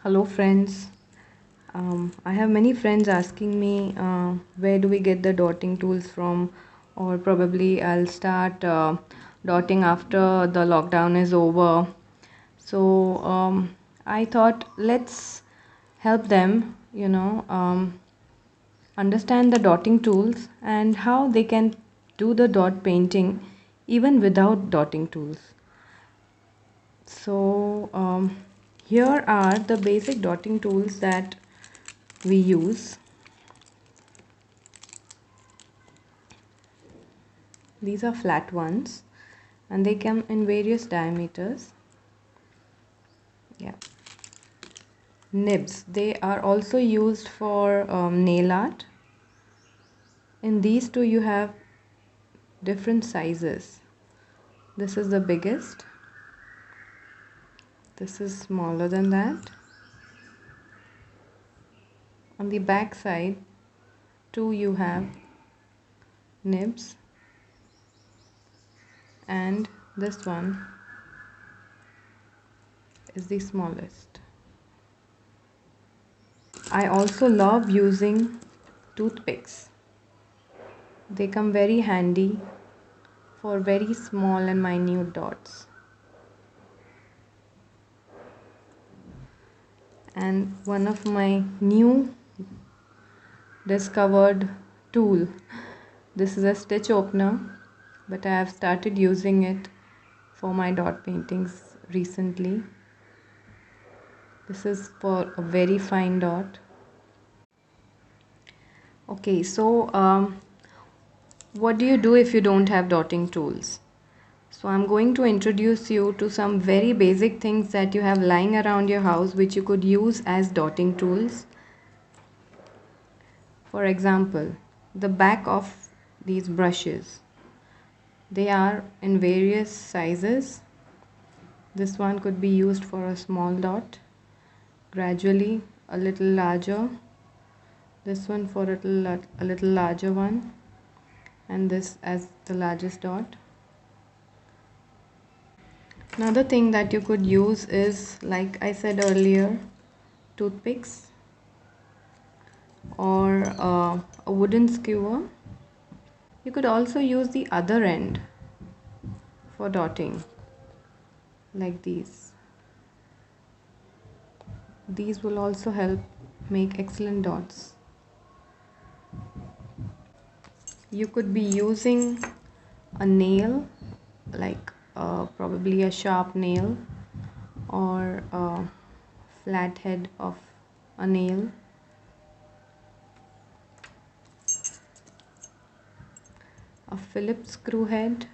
Hello, friends. I have many friends asking me where do we get the dotting tools from, or probably I'll start dotting after the lockdown is over. So I thought let's help them, understand the dotting tools and how they can do the dot painting even without dotting tools. So here are the basic dotting tools that we use. These are flat ones and they come in various diameters. Yeah. Nibs, they are also used for nail art. In these two you have different sizes. This is the biggest, this is smaller than that. On the back side too you have nibs, and this one is the smallest. I also love using toothpicks. They come very handy for very small and minute dots. And one of my new discovered tool, this is a stitch opener, but I have started using it for my dot paintings recently. This is for a very fine dot. Okay, so what do you do if you don't have dotting tools? So I'm going to introduce you to some very basic things that you have lying around your house which you could use as dotting tools. For example, the back of these brushes. They are in various sizes. This one could be used for a small dot, gradually a little larger, this one for a little larger one, and this as the largest dot. Another thing that you could use is, like I said earlier, toothpicks or a wooden skewer. You could also use the other end for dotting, like these. These will also help make excellent dots. You could be using a nail, like probably a sharp nail or a flat head of a nail. A phillips screw head,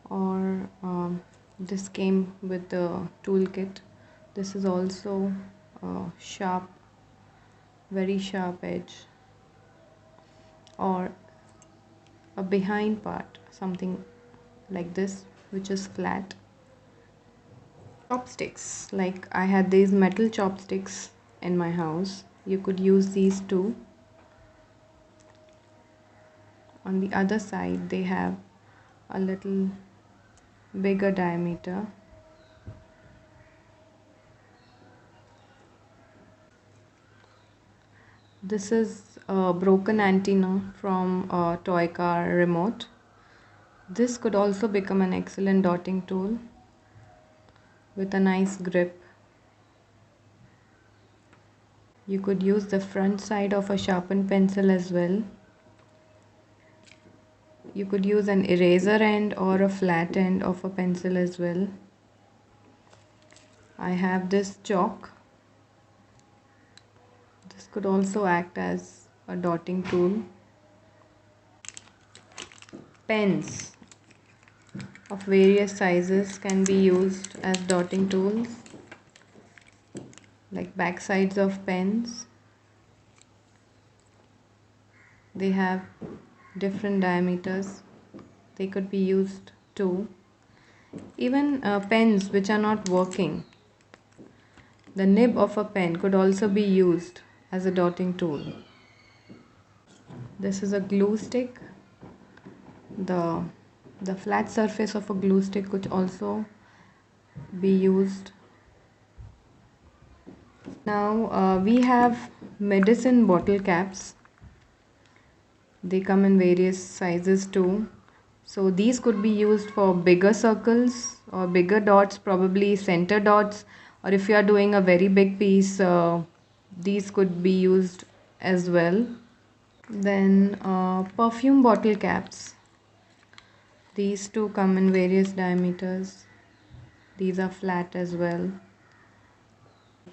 or this came with the toolkit. This is also a sharp, very sharp edge, or a behind part, something like this, which is flat. Chopsticks, like I had these metal chopsticks in my house. You could use these too. On the other side they have a little bigger diameter. This is a broken antenna from a toy car remote. This could also become an excellent dotting tool with a nice grip. You could use the front side of a sharpened pencil as well. You could use an eraser end or a flat end of a pencil as well. I have this chalk. This could also act as a dotting tool. Pens of various sizes can be used as dotting tools, like back sides of pens. They have different diameters. They could be used too. Even pens which are not working, the nib of a pen could also be used as a dotting tool. This is a glue stick. The flat surface of a glue stick could also be used. Now we have medicine bottle caps. They come in various sizes too. So these could be used for bigger circles or bigger dots, probably center dots, or if you are doing a very big piece, these could be used as well. Then perfume bottle caps. These two come in various diameters. These are flat as well.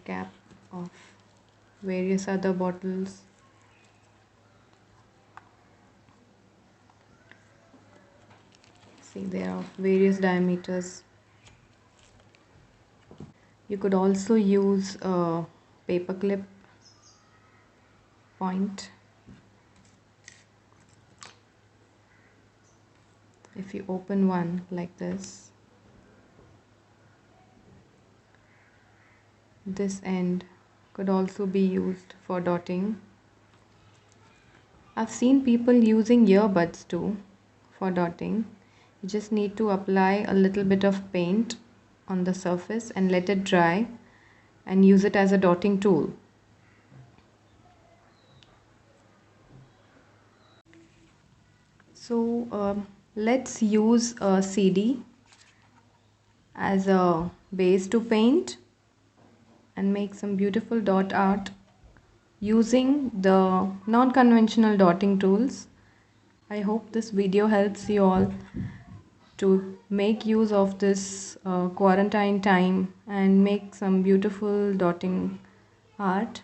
Cap of various other bottles. See, they are of various diameters. You could also use a paper clip point. If you open one like this end could also be used for dotting. I've seen people using earbuds too for dotting. You just need to apply a little bit of paint on the surface and let it dry and use it as a dotting tool. So let's use a CD as a base to paint and make some beautiful dot art using the non-conventional dotting tools. I hope this video helps you all to make use of this quarantine time and make some beautiful dotting art.